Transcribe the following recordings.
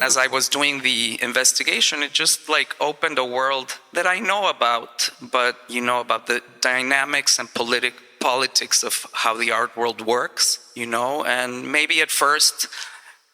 As I was doing the investigation, it just like opened a world that I know about, but about the dynamics and politics of how the art world works, and maybe at first,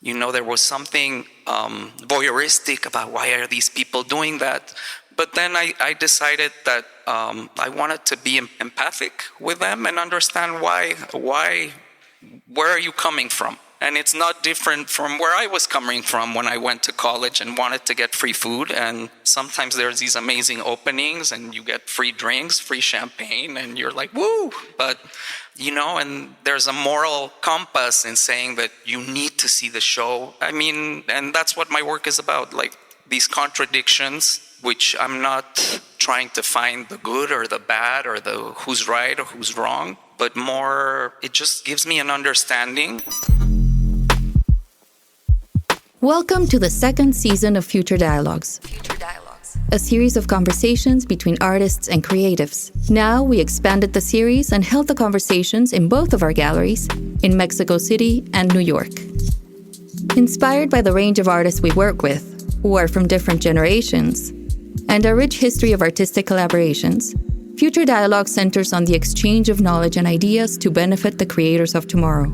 there was something voyeuristic about why are these people doing that. But then I decided that I wanted to be empathic with them and understand where are you coming from? And it's not different from where I was coming from when I went to college and wanted to get free food. And sometimes there's these amazing openings and you get free drinks, free champagne, and you're like, woo! But, and there's a moral compass in saying that you need to see the show. And that's what my work is about, like these contradictions, which I'm not trying to find the good or the bad or the who's right or who's wrong, but more, it just gives me an understanding. Welcome to the second season of Future Dialogues, a series of conversations between artists and creatives. Now we expanded the series and held the conversations in both of our galleries in Mexico City and New York. Inspired by the range of artists we work with, who are from different generations, and a rich history of artistic collaborations, Future Dialogue centers on the exchange of knowledge and ideas to benefit the creators of tomorrow.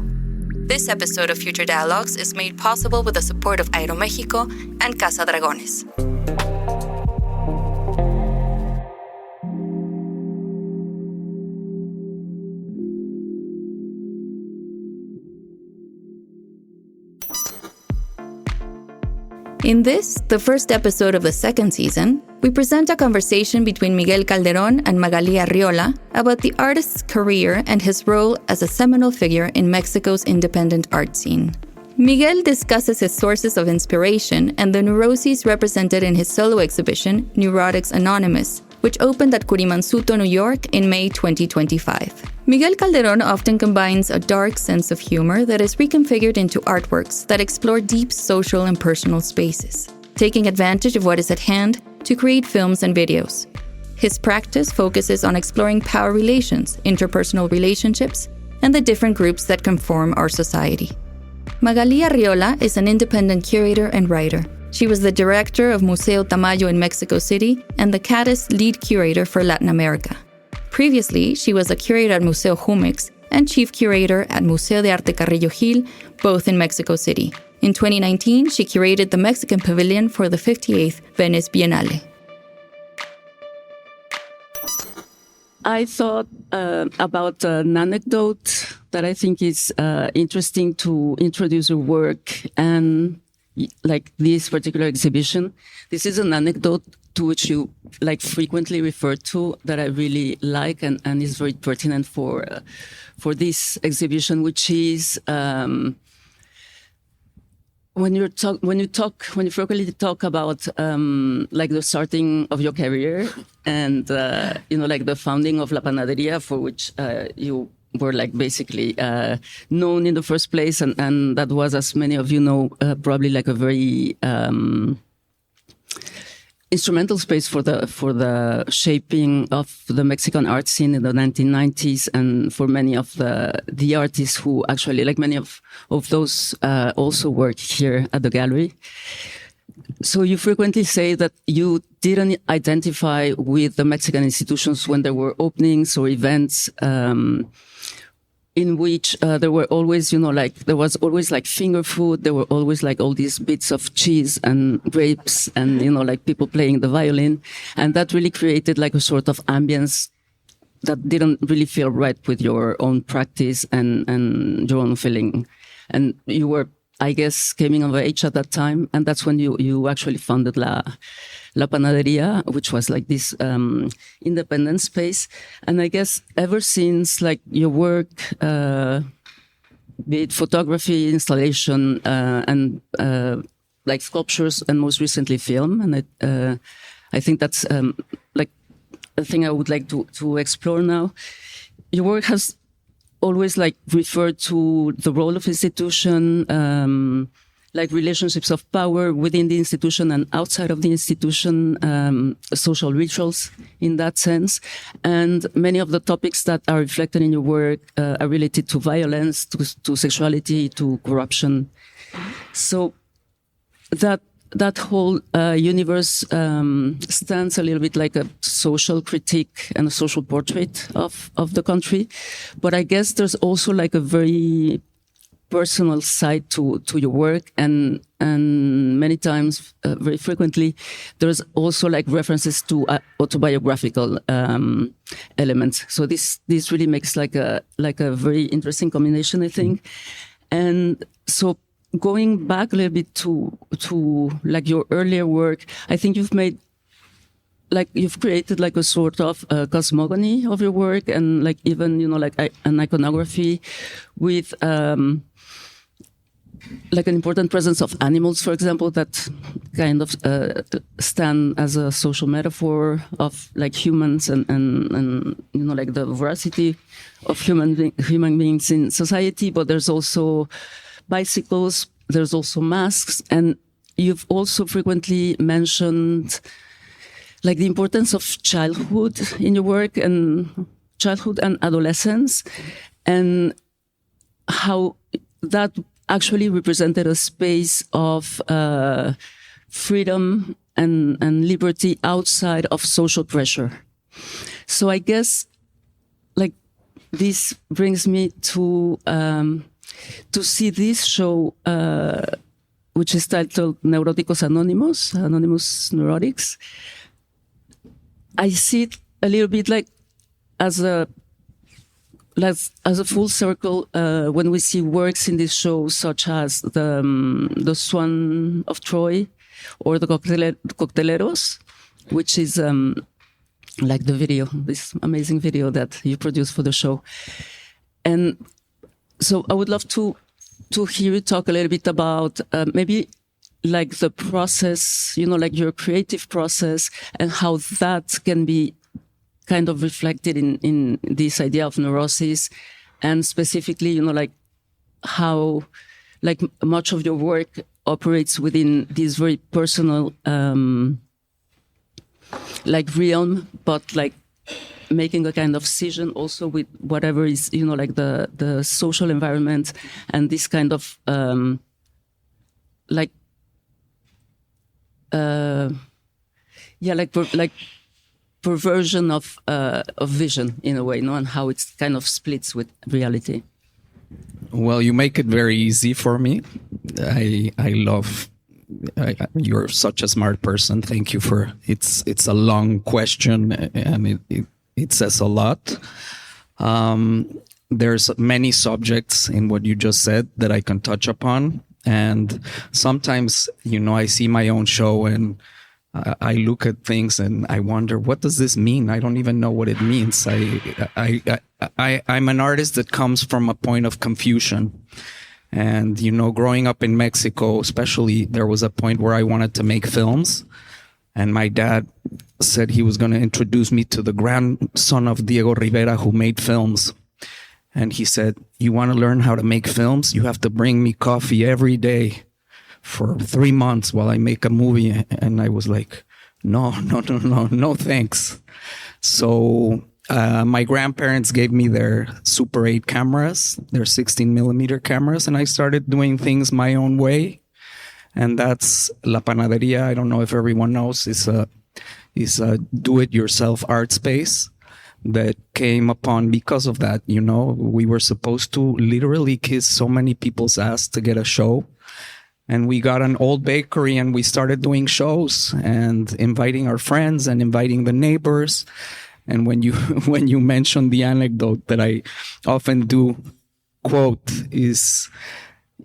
This episode of Future Dialogues is made possible with the support of Aeroméxico and Casa Dragones. In this, the first episode of the second season, we present a conversation between Miguel Calderón and Magalí Arriola about the artist's career and his role as a seminal figure in Mexico's independent art scene. Miguel discusses his sources of inspiration and the neuroses represented in his solo exhibition, Neurotics Anonymous, which opened at Curimansuto, New York in May 2025. Miguel Calderón often combines a dark sense of humor that is reconfigured into artworks that explore deep social and personal spaces, taking advantage of what is at hand to create films and videos. His practice focuses on exploring power relations, interpersonal relationships, and the different groups that conform our society. Magalí Arriola is an independent curator and writer. She was the director of Museo Tamayo in Mexico City and the KADIST Lead Curator for Latin America. Previously, she was a curator at Museo Jumex and chief curator at Museo de Arte Carrillo, both in Mexico City. In 2019, she curated the Mexican Pavilion for the 58th Venice Biennale. I thought about an anecdote that I think is interesting to introduce your work and like this particular exhibition. This is an anecdote to which you frequently refer to that I really like and is very pertinent for this exhibition, which is when you frequently talk about the starting of your career and the founding of La Panaderia, for which you were basically known in the first place, and that was, as many of you know, probably a very instrumental space for the shaping of the Mexican art scene in the 1990s, and for many of the artists who actually, many of those also work here at the gallery. So you frequently say that you didn't identify with the Mexican institutions when there were openings or events in which there were always, there was always finger food. There were always all these bits of cheese and grapes and, people playing the violin. And that really created a sort of ambience that didn't really feel right with your own practice and your own feeling. And you were, I guess, coming of age at that time. And that's when you actually founded La Panaderia, which was this independent space. And I guess ever since your work, be it photography, installation, and sculptures, and most recently film. And I think that's a thing I would like to explore now. Your work has always referred to the role of institution, relationships of power within the institution and outside of the institution, social rituals in that sense. And many of the topics that are reflected in your work are related to violence, to sexuality, to corruption. So that whole universe stands a little bit like a social critique and a social portrait of the country. But I guess there's also like a very personal side to your work, and many times, very frequently, there's also like references to autobiographical elements. So this really makes like a very interesting combination, I think. And so going back a little bit to like your earlier work, I think you've created like a sort of cosmogony of your work, and like even, like an iconography with like an important presence of animals, for example, that kind of stand as a social metaphor of like humans and like the veracity of human beings in society. But there's also bicycles, there's also masks, and you've also frequently mentioned like the importance of childhood in your work, and childhood and adolescence, and how that actually represented a space of freedom and liberty outside of social pressure. So I guess like this brings me to see this show, which is titled Neuróticos Anónimos, Anonymous Neurotics. I see it a little bit like as a full circle when we see works in this show, such as the Swan of Troy or the Cocteleros, which is like the video, this amazing video that you produced for the show. And so I would love to hear you talk a little bit about maybe like the process, like your creative process, and how that can be kind of reflected in this idea of neurosis, and specifically, like how like much of your work operates within this very personal like realm, but like making a kind of scission also with whatever is, like the social environment, and this kind of like perversion of vision in a way, and how it kind of splits with reality. Well, you make it very easy for me. You're such a smart person. Thank you for it's a long question, and it says a lot. There's many subjects in what you just said that I can touch upon, and sometimes I see my own show and I look at things and I wonder, what does this mean? I don't even know what it means. I'm an artist that comes from a point of confusion. And, growing up in Mexico, especially, there was a point where I wanted to make films. And my dad said he was going to introduce me to the grandson of Diego Rivera, who made films. And he said, you want to learn how to make films? You have to bring me coffee every day for 3 months while I make a movie. And I was like, no, thanks. So my grandparents gave me their Super 8 cameras, their 16 millimeter cameras, and I started doing things my own way. And that's La Panaderia. I don't know if everyone knows, is a do-it-yourself art space that came upon because of that. We were supposed to literally kiss so many people's ass to get a show. And we got an old bakery and we started doing shows and inviting our friends and inviting the neighbors. And when you mentioned the anecdote that I often do quote is,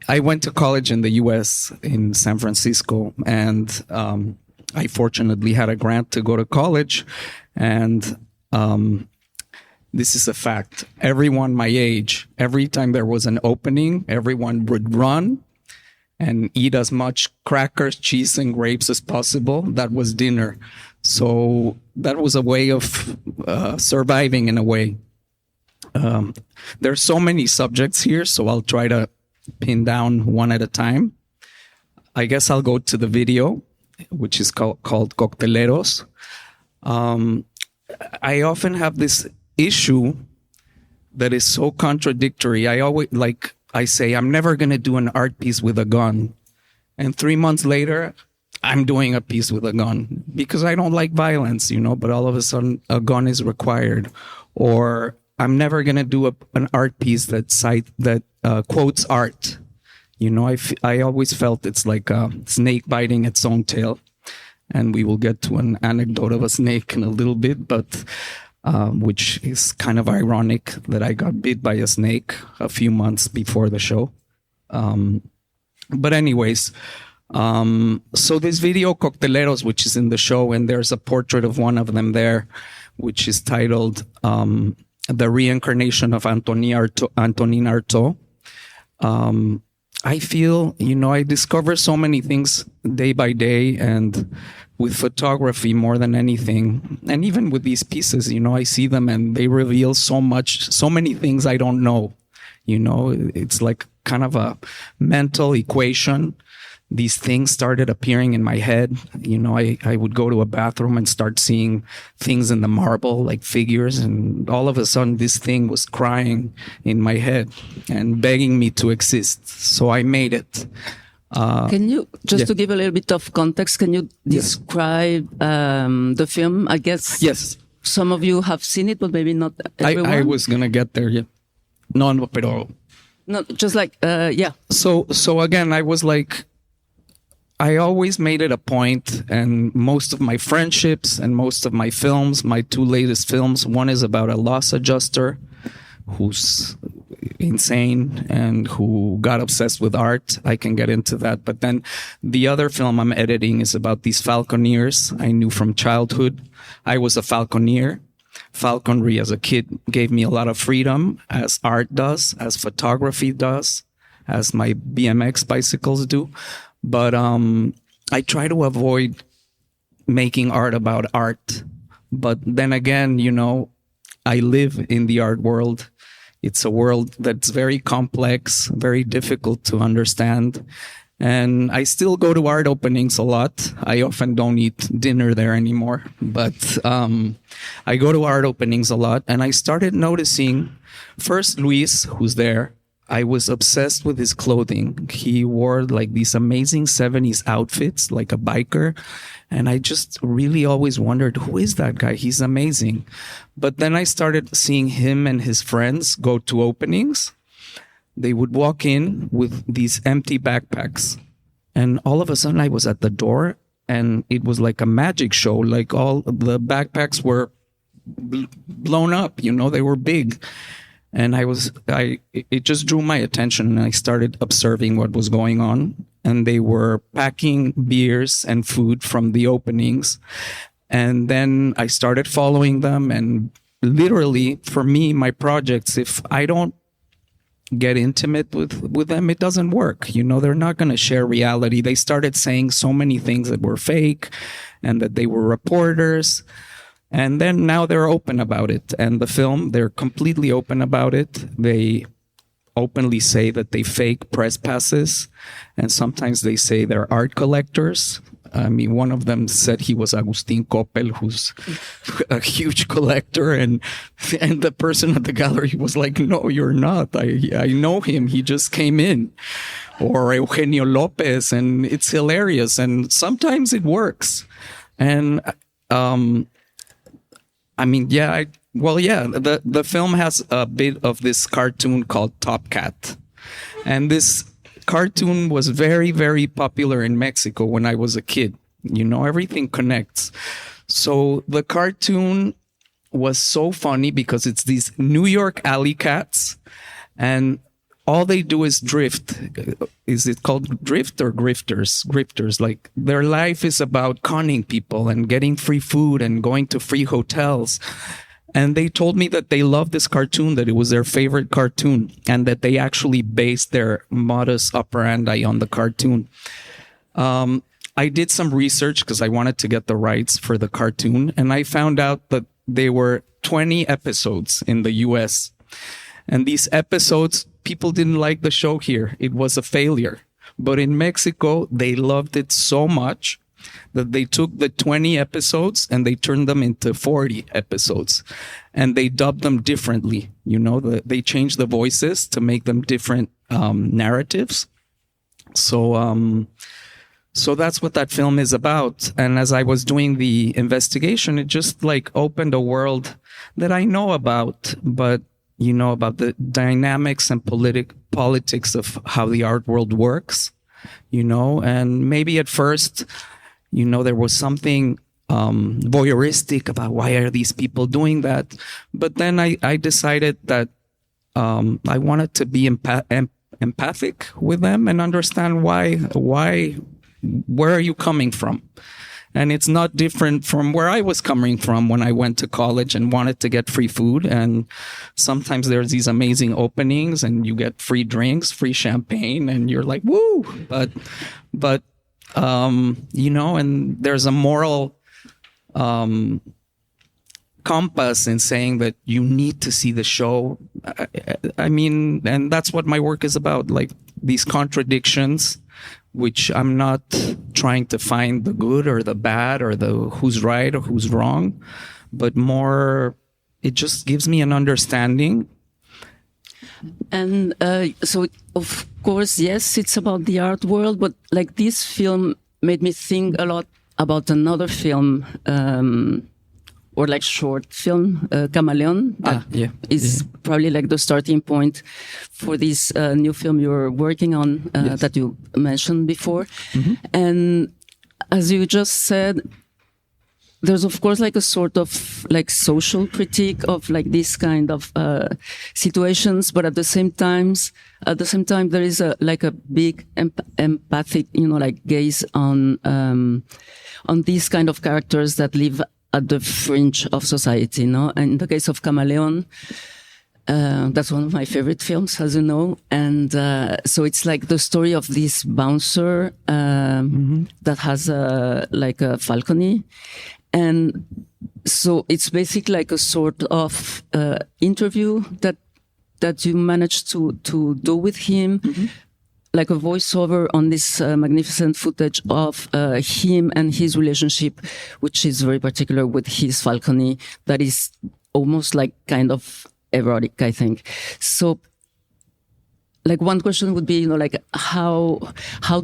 I went to college in the US in San Francisco, and I fortunately had a grant to go to college. And this is a fact. Everyone my age, every time there was an opening, everyone would run and eat as much crackers, cheese, and grapes as possible. That was dinner. So that was a way of surviving in a way. There's so many subjects here, so I'll try to pin down one at a time. I guess I'll go to the video, which is called Cocteleros. I often have this issue that is so contradictory. I say, I'm never going to do an art piece with a gun. And 3 months later, I'm doing a piece with a gun because I don't like violence, but all of a sudden a gun is required. Or I'm never going to do an art piece that quotes art. I always felt it's like a snake biting its own tail. And we will get to an anecdote of a snake in a little bit, but which is kind of ironic that I got bit by a snake a few months before the show. But anyways, so this video, Cocteleros, which is in the show, and there's a portrait of one of them there, which is titled The Reincarnation of Antonin Artaud. I feel, I discover so many things day by day, and with photography more than anything. And even with these pieces, I see them and they reveal so many things I don't know. It's like kind of a mental equation. These things started appearing in my head. I would go to a bathroom and start seeing things in the marble, like figures. And all of a sudden, this thing was crying in my head and begging me to exist. So I made it. Can you, to give a little bit of context, can you describe the film? I guess some of you have seen it, but maybe not everyone. I was going to get there, yeah. No, pero... No, just like, yeah. So again, I was like... I always made it a point, and most of my friendships and most of my films, my 2 latest films, one is about a loss adjuster who's insane and who got obsessed with art. I can get into that. But then the other film I'm editing is about these falconeers I knew from childhood. I was a falconeer. Falconry as a kid gave me a lot of freedom, as art does, as photography does, as my BMX bicycles do. But I try to avoid making art about art. But then again, I live in the art world. It's a world that's very complex, very difficult to understand. And I still go to art openings a lot. I often don't eat dinner there anymore. But I go to art openings a lot. And I started noticing, first Luis, who's there, I was obsessed with his clothing. He wore like these amazing 70s outfits, like a biker. And I just really always wondered, who is that guy? He's amazing. But then I started seeing him and his friends go to openings. They would walk in with these empty backpacks. And all of a sudden I was at the door and it was like a magic show. Like all the backpacks were blown up, they were big. And it just drew my attention, and I started observing what was going on. And they were packing beers and food from the openings. And then I started following them. And literally, for me, my projects, if I don't get intimate with them, it doesn't work. They're not going to share reality. They started saying so many things that were fake and that they were reporters. And then now they're open about it. And the film, they're completely open about it. They openly say that they fake press passes. And sometimes they say they're art collectors. I mean, one of them said he was Agustin Coppel, who's a huge collector. And the person at the gallery was like, no, you're not. I know him. He just came in. Or Eugenio Lopez. And it's hilarious. And sometimes it works. And, the film has a bit of this cartoon called Top Cat. And this cartoon was very, very popular in Mexico when I was a kid. Everything connects. So the cartoon was so funny because it's these New York alley cats and all they do is drift. Is it called drift or grifters? Grifters. Like their life is about conning people and getting free food and going to free hotels. And they told me that they loved this cartoon, that it was their favorite cartoon, and that they actually based their modus operandi on the cartoon. I did some research because I wanted to get the rights for the cartoon, and I found out that there were 20 episodes in the US. And these episodes, people didn't like the show here. It was a failure. But in Mexico, they loved it so much that they took the 20 episodes and they turned them into 40 episodes. And they dubbed them differently. They changed the voices to make them different narratives. So So that's what that film is about. And as I was doing the investigation, it just like opened a world that I know about, but about the dynamics and politics of how the art world works, and maybe at first, there was something voyeuristic about why are these people doing that. But then I decided that I wanted to be empathic with them and understand where are you coming from? And it's not different from where I was coming from when I went to college and wanted to get free food. And sometimes there's these amazing openings and you get free drinks, free champagne, and you're like, woo! But and there's a moral compass in saying that you need to see the show. I mean, and that's what my work is about, like these contradictions, which I'm not trying to find the good or the bad or the who's right or who's wrong, but more, it just gives me an understanding. And so, of course, yes, it's about the art world, but like this film made me think a lot about another film, or like short film, Chameleon. Is probably like the starting point for this new film you're working on that you mentioned before. Mm-hmm. And as you just said, there's of course like a sort of like social critique of like this kind of situations, but at the same time there is a big empathic, like gaze on these kind of characters that live at the fringe of society, And in the case of Chameleon, that's one of my favorite films, as you know. And so it's like the story of this bouncer that has like a falcony. And so it's basically like a sort of interview that you managed to do with him. Mm-hmm. Like a voiceover on this magnificent footage of him and his relationship, which is very particular with his falcony, that is almost like kind of erotic, I think. So, like one question would be, like how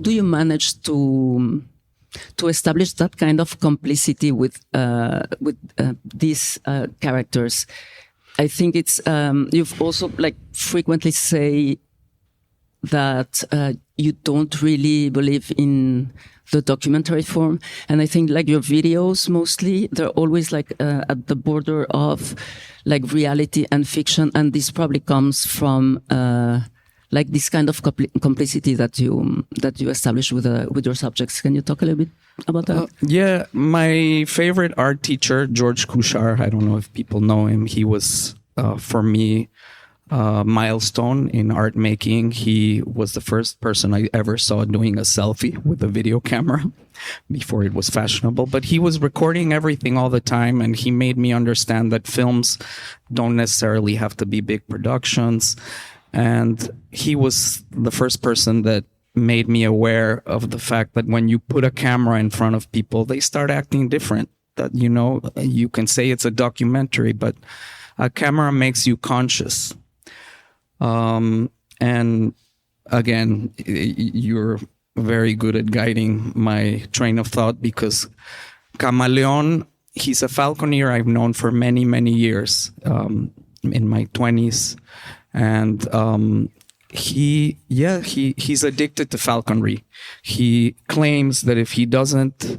do you manage to establish that kind of complicity with these characters? I think it's you've also like frequently say that you don't really believe in the documentary form. And I think like your videos mostly, they're always like at the border of like reality and fiction. And this probably comes from like this kind of complicity that you establish with your subjects. Can you talk a little bit about that? Yeah, my favorite art teacher, George Kuchar, I don't know if people know him. He was, for me, milestone in art making. He was the first person I ever saw doing a selfie with a video camera before it was fashionable. But he was recording everything all the time, and he made me understand that films don't necessarily have to be big productions. And he was the first person that made me aware of the fact that when you put a camera in front of people, they start acting different. That, you can say it's a documentary, but a camera makes you conscious. And again, you're very good at guiding my train of thought, because Chameleon, he's a falconer I've known for many, many years, in my 20s. And, he's addicted to falconry. He claims that if he doesn't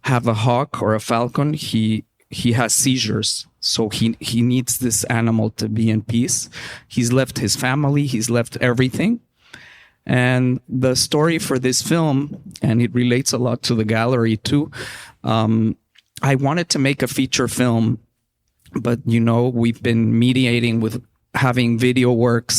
have a hawk or a falcon, he has seizures. So he needs this animal to be in peace. He's left his family. He's left everything. And the story for this film, and it relates a lot to the gallery too, I wanted to make a feature film, but we've been mediating with having video work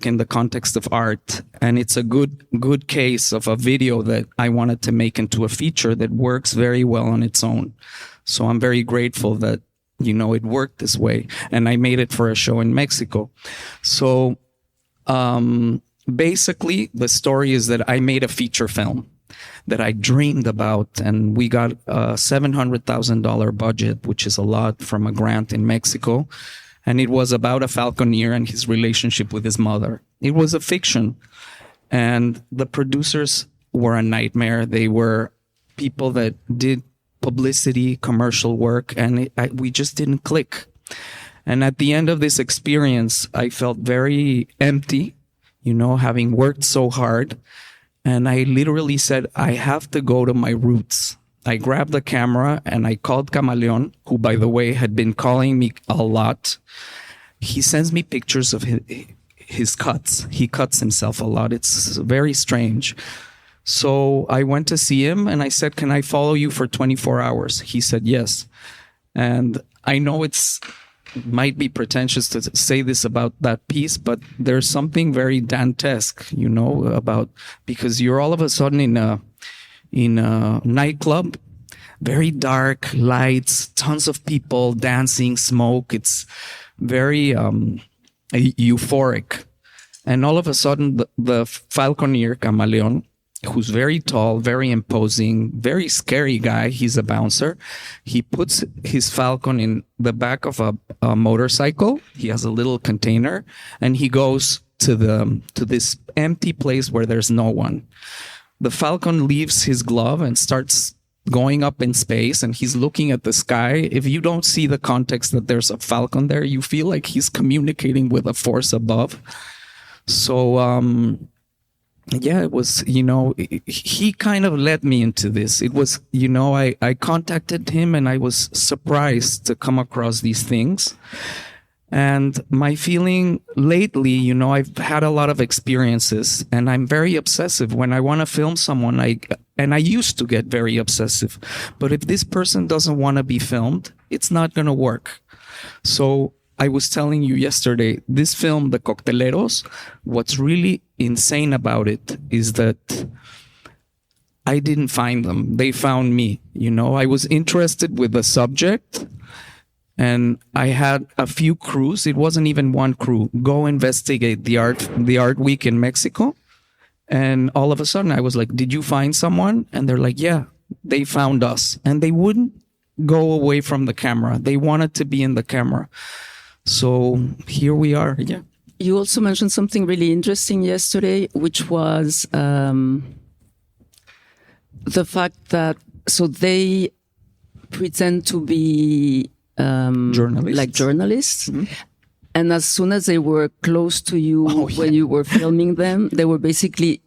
in the context of art. And it's a good case of a video that I wanted to make into a feature that works very well on its own. So I'm very grateful that, it worked this way. And I made it for a show in Mexico. So basically, the story is that I made a feature film that I dreamed about, and we got a $700,000 budget, which is a lot, from a grant in Mexico. And it was about a falconer and his relationship with his mother. It was a fiction. And the producers were a nightmare. They were people that did publicity, commercial work, and we just didn't click. And at the end of this experience, I felt very empty, having worked so hard. And I literally said, I have to go to my roots. I grabbed the camera and I called Camaleon, who, by the way, had been calling me a lot. He sends me pictures of his cuts. He cuts himself a lot. It's very strange. So I went to see him and I said, can I follow you for 24 hours? He said, yes. And I know it might be pretentious to say this about that piece, but there's something very Dantesque, about, because you're all of a sudden in a nightclub, very dark lights, tons of people dancing, smoke. It's very euphoric. And all of a sudden, the falconer, Camaleon, who's very tall, very imposing, very scary guy. He's a bouncer. He puts his falcon in the back of a motorcycle. He has a little container, and he goes to this empty place where there's no one. The falcon leaves his glove and starts going up in space, and he's looking at the sky. If you don't see the context that there's a falcon there, you feel like he's communicating with a force above. So, it was, he kind of led me into this. It was, I contacted him and I was surprised to come across these things. And my feeling lately, I've had a lot of experiences and I'm very obsessive. When I want to film someone, I used to get very obsessive. But if this person doesn't want to be filmed, it's not going to work. So I was telling you yesterday, this film, The Cocteleros, what's really insane about it is that I didn't find them. They found me. I was interested with the subject and I had a few crews. It wasn't even one crew. Go investigate the art week in Mexico. And all of a sudden I was like, did you find someone? And they're like, yeah, they found us. And they wouldn't go away from the camera. They wanted to be in the camera. So here we are. Yeah. You also mentioned something really interesting yesterday, which was the fact that they pretend to be journalists. Mm-hmm. And as soon as they were close to you when you were filming them, they were basically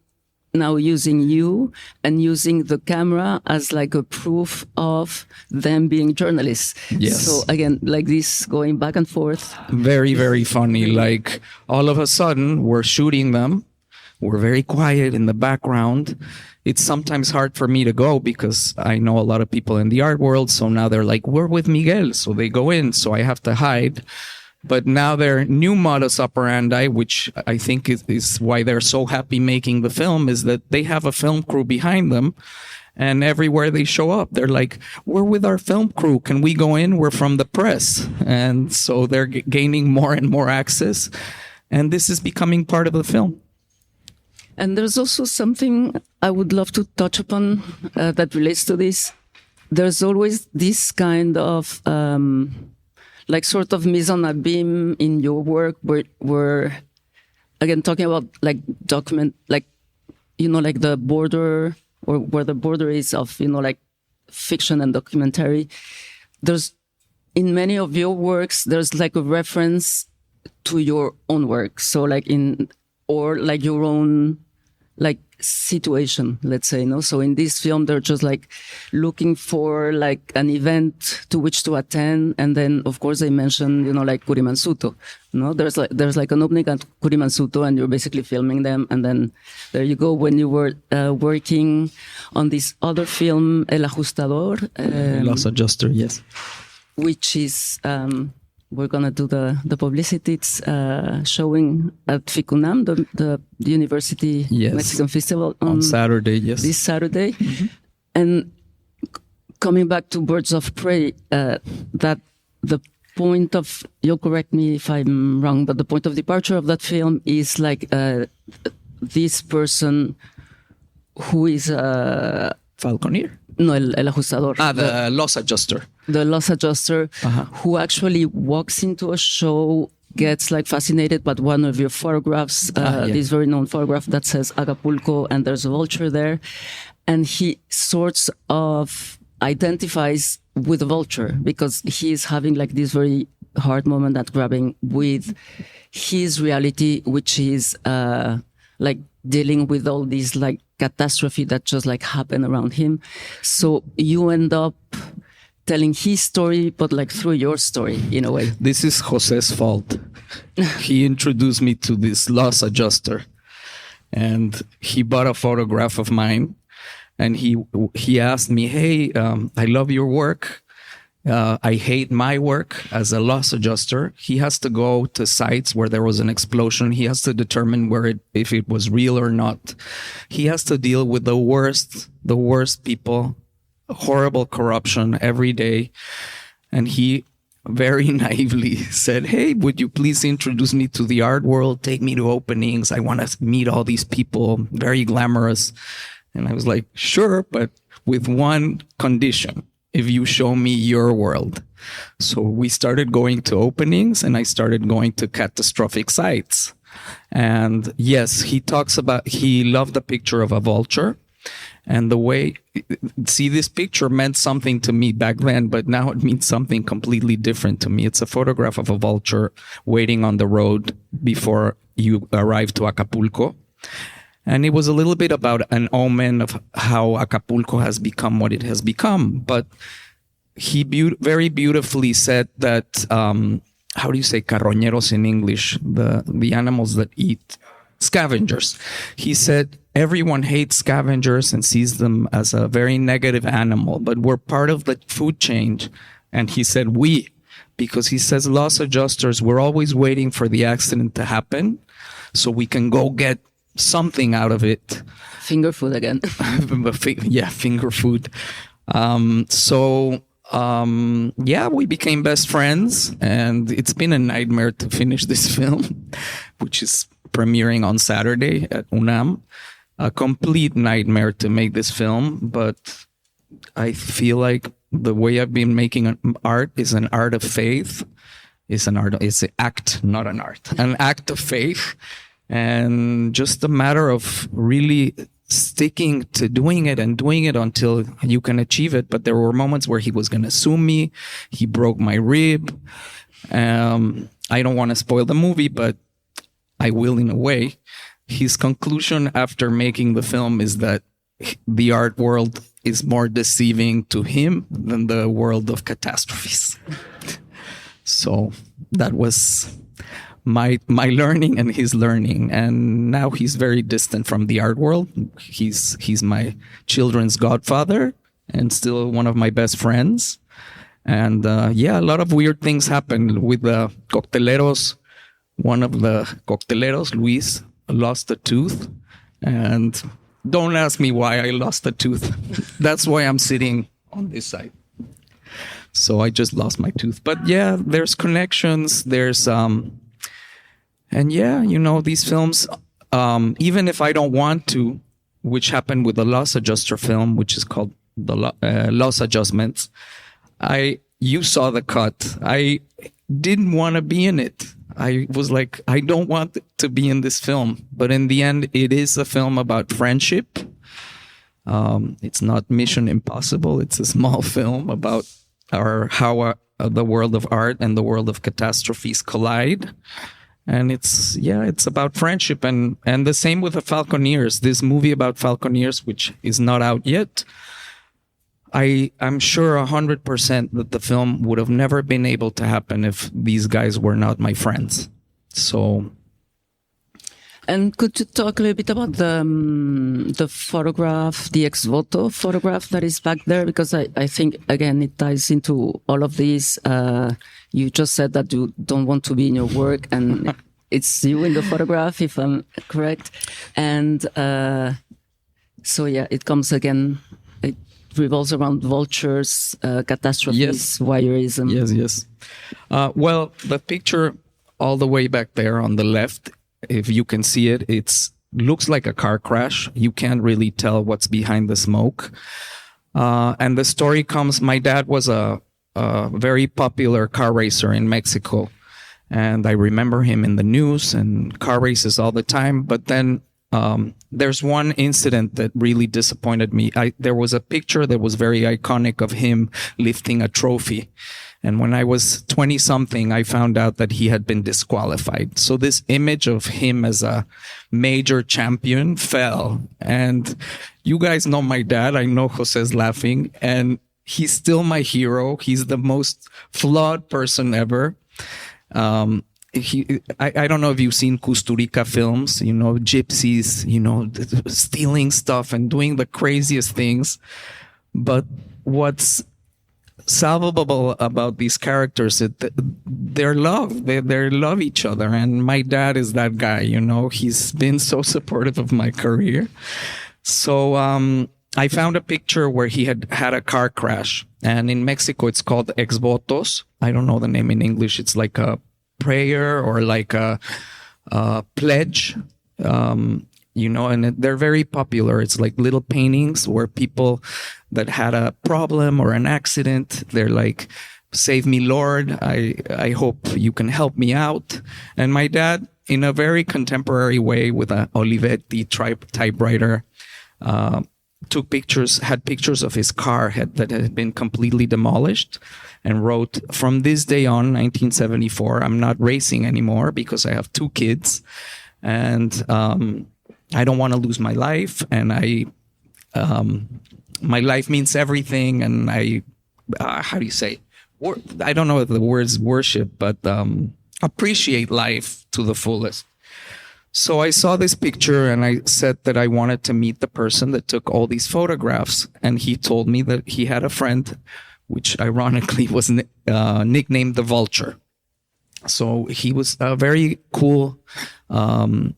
now using you and using the camera as like a proof of them being journalists. Yes. So again, like this going back and forth. Very, very funny. Like all of a sudden we're shooting them. We're very quiet in the background. It's sometimes hard for me to go because I know a lot of people in the art world. So now they're like, we're with Miguel. So they go in. So I have to hide. But now their new modus operandi, which I think is why they're so happy making the film, is that they have a film crew behind them. And everywhere they show up, they're like, we're with our film crew. Can we go in? We're from the press. And so they're gaining more and more access. And this is becoming part of the film. And there's also something I would love to touch upon that relates to this. There's always this kind of like sort of mise en abîme in your work where again, talking about like like the border or where the border is of, like fiction and documentary. There's in many of your works, there's like a reference to your own work. So like or like your own like situation, let's say, So in this film, they're just like looking for like an event to which to attend. And then of course they mention, like Kurimansuto, there's like an opening at Kurimansuto and you're basically filming them. And then there you go. When you were working on this other film, El Ajustador. Loss Adjuster, yes. Which is, we're going to do the publicity. It's showing at FICUNAM, the University Mexican Festival on Saturday, yes. This Saturday. Mm-hmm. And coming back to Birds of Prey, that the point of, you'll correct me if I'm wrong, but the point of departure of that film is like this person who is a falconer. No, el ajustador. The loss adjuster. The loss adjuster, who actually walks into a show gets like fascinated by one of your photographs, this very known photograph that says Acapulco, and there's a vulture there. And he sorts of identifies with the vulture because he's having like this very hard moment at grabbing with his reality, which is like dealing with all these like catastrophe that just like happen around him. So you end up telling his story, but like through your story in a way. This is Jose's fault. He introduced me to this loss adjuster, and he bought a photograph of mine, and he asked me, "Hey, I love your work. I hate my work as a loss adjuster." He has to go to sites where there was an explosion. He has to determine if it was real or not. He has to deal with the worst people, horrible corruption every day. And he very naively said, "Hey, would you please introduce me to the art world? Take me to openings. I want to meet all these people, very glamorous." And I was like, "Sure, but with one condition. If you show me your world." So we started going to openings, and I started going to catastrophic sites. And yes, he loved the picture of a vulture. And this picture meant something to me back then, but now it means something completely different to me. It's a photograph of a vulture waiting on the road before you arrive to Acapulco. And it was a little bit about an omen of how Acapulco has become what it has become. But he very beautifully said that, how do you say carroñeros in English? The animals that eat scavengers. He said, everyone hates scavengers and sees them as a very negative animal, but we're part of the food chain. And he said, because he says loss adjusters, we're always waiting for the accident to happen so we can go get something out of it. Finger food again. Yeah, finger food. We became best friends, and it's been a nightmare to finish this film, which is premiering on Saturday at UNAM. A complete nightmare to make this film, but I feel like the way I've been making art is an art of faith. It's an act, not an art. An act of faith. And just a matter of really sticking to doing it until you can achieve it. But there were moments where he was going to sue me. He broke my rib. I don't want to spoil the movie, but I will in a way. His conclusion after making the film is that the art world is more deceiving to him than the world of catastrophes. So that was my learning and his learning, and now he's very distant from the art world. He's my children's godfather and still one of my best friends. And a lot of weird things happened with the cocteleros. One of the cocteleros, Luis, lost a tooth, and don't ask me why I lost a tooth. That's why I'm sitting on this side. So I just lost my tooth. But yeah, there's connections. There's these films, even if I don't want to, which happened with the Loss Adjuster film, which is called the Loss Adjustments. You saw the cut. I didn't want to be in it. I was like, I don't want to be in this film. But in the end, it is a film about friendship. It's not Mission Impossible. It's a small film about how the world of art and the world of catastrophes collide. And it's about friendship. And the same with the Falconeers. This movie about Falconeers, which is not out yet, I'm sure 100% that the film would have never been able to happen if these guys were not my friends. So. And could you talk a little bit about the photograph, the ex voto photograph that is back there? Because I think, again, it ties into all of these. You just said that you don't want to be in your work, and it's you in the photograph, if I'm correct. And it comes again. It revolves around vultures, catastrophes, yes. voyeurism. Yes. Well, the picture all the way back there on the left, if you can see it, looks like a car crash. You can't really tell what's behind the smoke. And the story comes, my dad was a very popular car racer in Mexico. And I remember him in the news and car races all the time. But then there's one incident that really disappointed me. There was a picture that was very iconic of him lifting a trophy. And when I was 20 something, I found out that he had been disqualified. So this image of him as a major champion fell. And you guys know my dad. I know Jose's laughing. And he's still my hero. He's the most flawed person ever. I don't know if you've seen Kusturica films, gypsies, stealing stuff and doing the craziest things. But what's salvable about these characters is that they're love. They love each other. And my dad is that guy, he's been so supportive of my career. So, I found a picture where he had a car crash, and in Mexico it's called ex votos. I don't know the name in English. It's like a prayer or like a pledge, and they're very popular. It's like little paintings where people that had a problem or an accident, they're like, "Save me, Lord. I hope you can help me out." And my dad, in a very contemporary way with a Olivetti typewriter, had pictures of his car that had been completely demolished, and wrote, "From this day on, 1974, I'm not racing anymore because I have 2 kids, and I don't want to lose my life, and my life means everything, and how do you say? I don't know if the word's worship, but appreciate life to the fullest." So I saw this picture and I said that I wanted to meet the person that took all these photographs. And he told me that he had a friend, which ironically was nicknamed the Vulture. So he was a very cool nota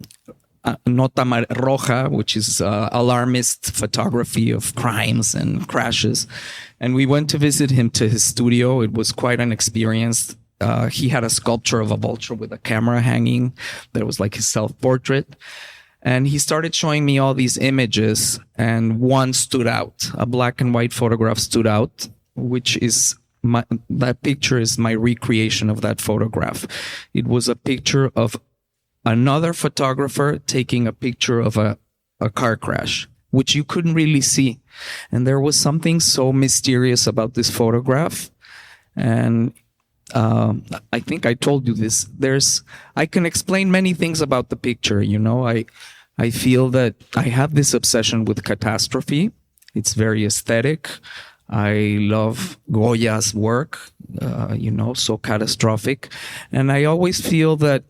roja, which is alarmist photography of crimes and crashes. And we went to visit him to his studio. It was quite an experience. He had a sculpture of a vulture with a camera hanging that was like his self-portrait. And he started showing me all these images, and one stood out. A black and white photograph stood out, which is that picture is my recreation of that photograph. It was a picture of another photographer taking a picture of a car crash, which you couldn't really see. And there was something so mysterious about this photograph. And I think I told you this. I can explain many things about the picture. I feel that I have this obsession with catastrophe. It's very aesthetic. I love Goya's work, so catastrophic. And I always feel that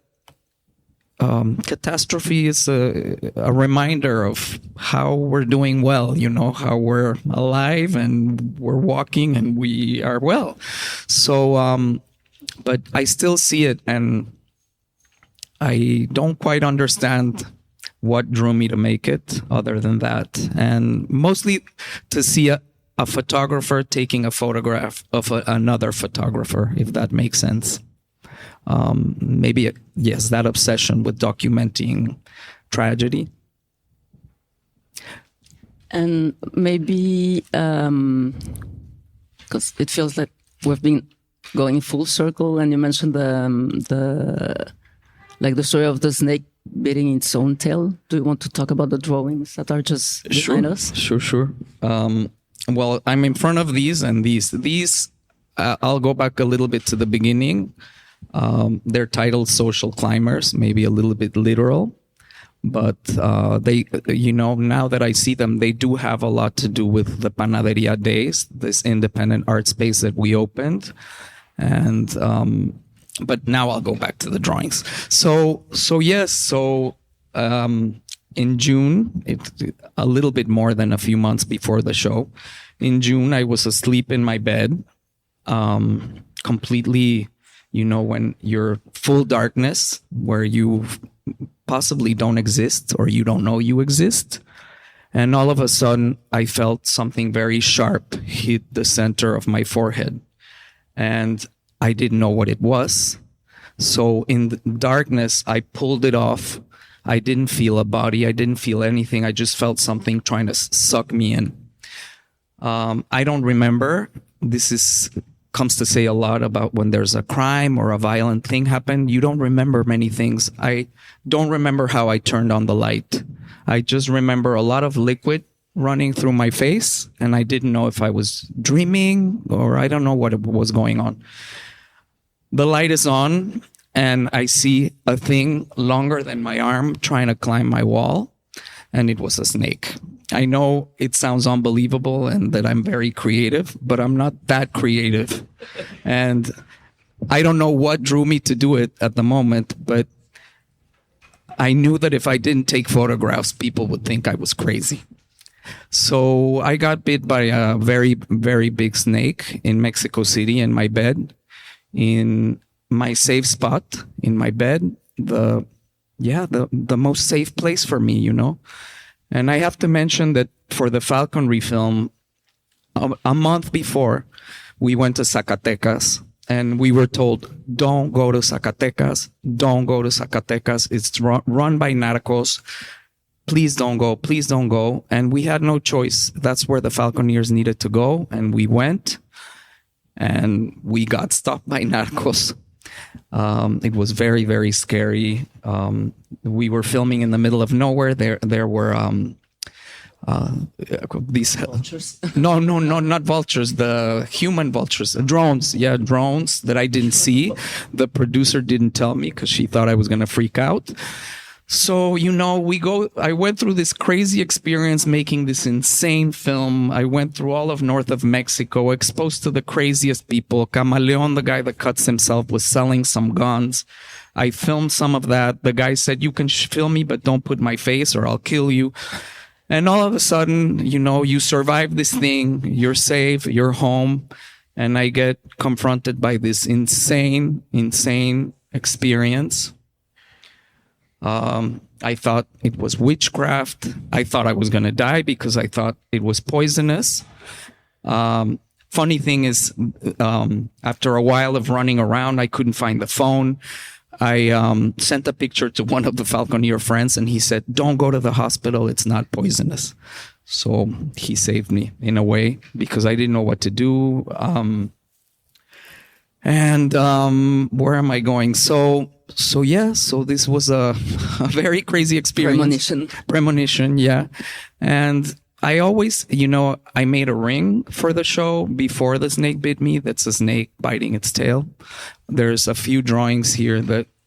catastrophe is a reminder of how we're doing well, how we're alive and we're walking and we are well. So, but I still see it, and I don't quite understand what drew me to make it other than that. And mostly to see a photographer taking a photograph of another photographer, if that makes sense. Maybe, yes, that obsession with documenting tragedy. And maybe, because it feels like we've been going full circle, and you mentioned the story of the snake beating its own tail. Do you want to talk about the drawings that are just behind us? Sure. Well, I'm in front of these, and these I'll go back a little bit to the beginning. They're titled Social Climbers, maybe a little bit literal, but they, now that I see them, they do have a lot to do with the Panaderia Days, this independent art space that we opened. And but now I'll go back to the drawings. So in June, a little bit more than a few months before the show, in June I was asleep in my bed, completely, when you're full darkness, where you possibly don't exist or you don't know you exist. And all of a sudden I felt something very sharp hit the center of my forehead. And I didn't know what it was. So in the darkness, I pulled it off. I didn't feel a body. I didn't feel anything. I just felt something trying to suck me in. I don't remember. This is comes to say a lot about when there's a crime or a violent thing happen. You don't remember many things. I don't remember how I turned on the light. I just remember a lot of liquid running through my face, and I didn't know if I was dreaming or I don't know what was going on. The light is on, and I see a thing longer than my arm trying to climb my wall, and it was a snake. I know it sounds unbelievable and that I'm very creative, but I'm not that creative. And I don't know what drew me to do it at the moment, but I knew that if I didn't take photographs, people would think I was crazy. So I got bit by a very, very big snake in Mexico City in my bed, in my safe spot in my bed, the most safe place for me, you know. And I have to mention that for the falconry film, a month before, we went to Zacatecas, and we were told, don't go to Zacatecas, don't go to Zacatecas. It's run by narcos. Please don't go, please don't go. And we had no choice. That's where the falconeers needed to go. And we went, and we got stopped by narcos. It was very, very scary. We were filming in the middle of nowhere. There were these Vultures? No, not vultures. The human vultures, drones. Yeah, drones that I didn't see. The producer didn't tell me because she thought I was gonna freak out. So, you know, I went through this crazy experience making this insane film. I went through all of north of Mexico, exposed to the craziest people. Camaleon, the guy that cuts himself, was selling some guns. I filmed some of that. The guy said, you can film me, but don't put my face or I'll kill you. And all of a sudden, you know, you survive this thing, you're safe, you're home. And I get confronted by this insane experience. I thought it was witchcraft. I thought I was going to die because I thought it was poisonous. Funny thing is, after a while of running around, I couldn't find the phone. I sent a picture to one of the falconeer friends, and he said, don't go to the hospital. It's not poisonous. So he saved me in a way because I didn't know what to do. Where am I going? So this was a very crazy experience. Premonition, yeah. And I always, you know, I made a ring for the show before the snake bit me. That's a snake biting its tail. There's a few drawings here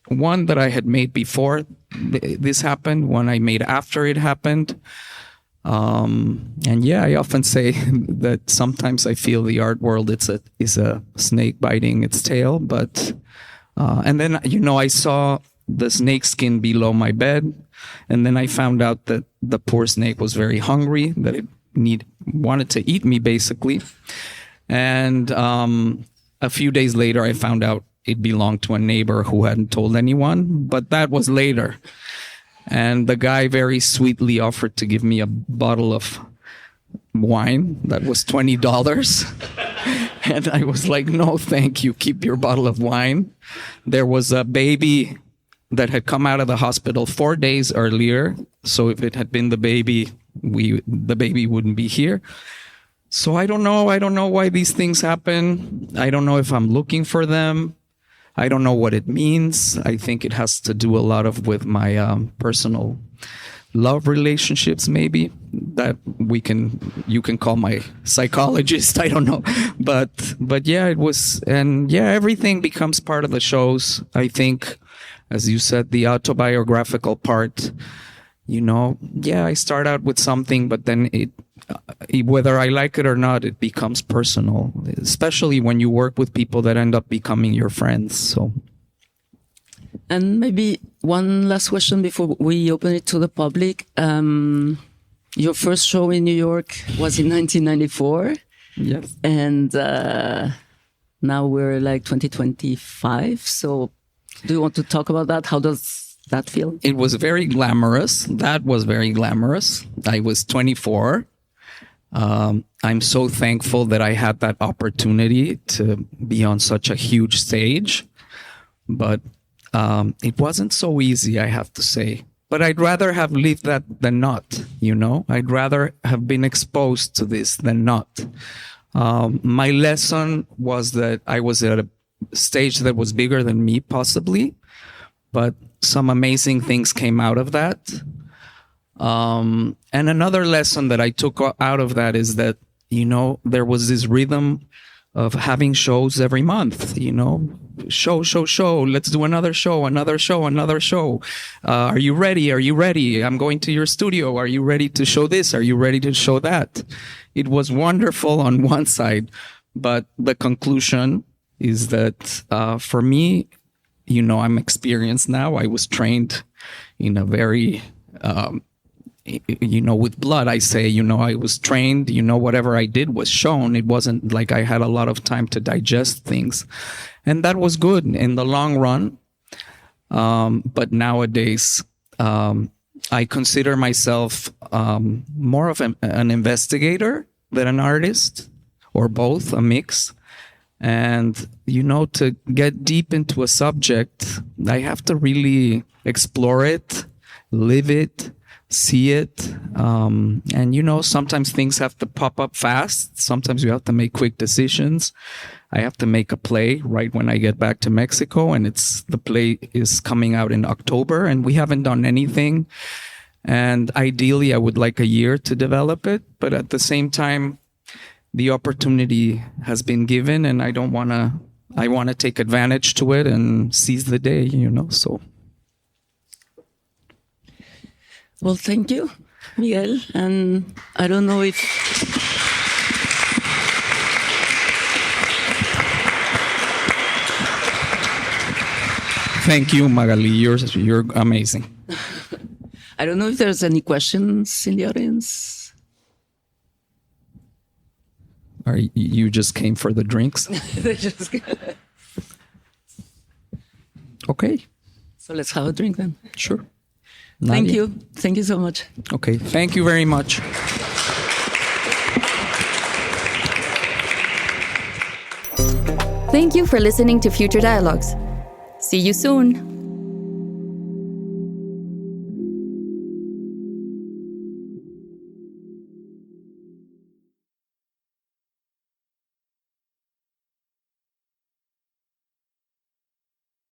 one that I had made before this happened, one I made after it happened. And yeah, I often say that sometimes I feel the art world is a snake biting its tail, but and then, you know, I saw the snake skin below my bed, and then I found out that the poor snake was very hungry, that it wanted to eat me basically. And a few days later, I found out it belonged to a neighbor who hadn't told anyone, but that was later. And the guy very sweetly offered to give me a bottle of wine that was $20. And I was like, no, thank you. Keep your bottle of wine. There was a baby that had come out of the hospital 4 days earlier. So if it had been the baby wouldn't be here. So I don't know why these things happen. I don't know if I'm looking for them. I don't know what it means. I think it has to do a lot with my personal love relationships, maybe, that you can call my psychologist. I don't know. But yeah, it was, and yeah, everything becomes part of the shows. I think, as you said, the autobiographical part, you know, yeah, I start out with something, but then whether I like it or not, it becomes personal, especially when you work with people that end up becoming your friends. So. And maybe one last question before we open it to the public. Your first show in New York was in 1994. Yes. And now we're like 2025. So do you want to talk about that? How does that feel? It was very glamorous. That was very glamorous. I was 24. I'm so thankful that I had that opportunity to be on such a huge stage. But it wasn't so easy, I have to say. But I'd rather have lived that than not, you know? I'd rather have been exposed to this than not. My lesson was that I was at a stage that was bigger than me, possibly, but some amazing things came out of that. And another lesson that I took out of that is that, there was this rhythm of having shows every month, show. Let's do another show. Are you ready? I'm going to your studio. Are you ready to show this? Are you ready to show that? It was wonderful on one side, but the conclusion is that for me, I'm experienced now. I was trained in a very, with blood, I say, I was trained, whatever I did was shown. It wasn't like I had a lot of time to digest things. And that was good in the long run. But nowadays, I consider myself more of an investigator than an artist, or both, a mix. And, to get deep into a subject, I have to really explore it, live it, see it. And, sometimes things have to pop up fast. Sometimes you have to make quick decisions. I have to make a play right when I get back to Mexico, and the play is coming out in October, and we haven't done anything. And ideally, I would like a year to develop it. But at the same time, the opportunity has been given, and I want to take advantage to it and seize the day, so. Well, thank you, Miguel. And I don't know if... Thank you, Magalí. You're amazing. I don't know if there's any questions in the audience. Or you just came for the drinks? Okay. So let's have a drink then. Sure. Thank you. Thank you so much. Okay. Thank you very much. Thank you for listening to Future Dialogues. See you soon.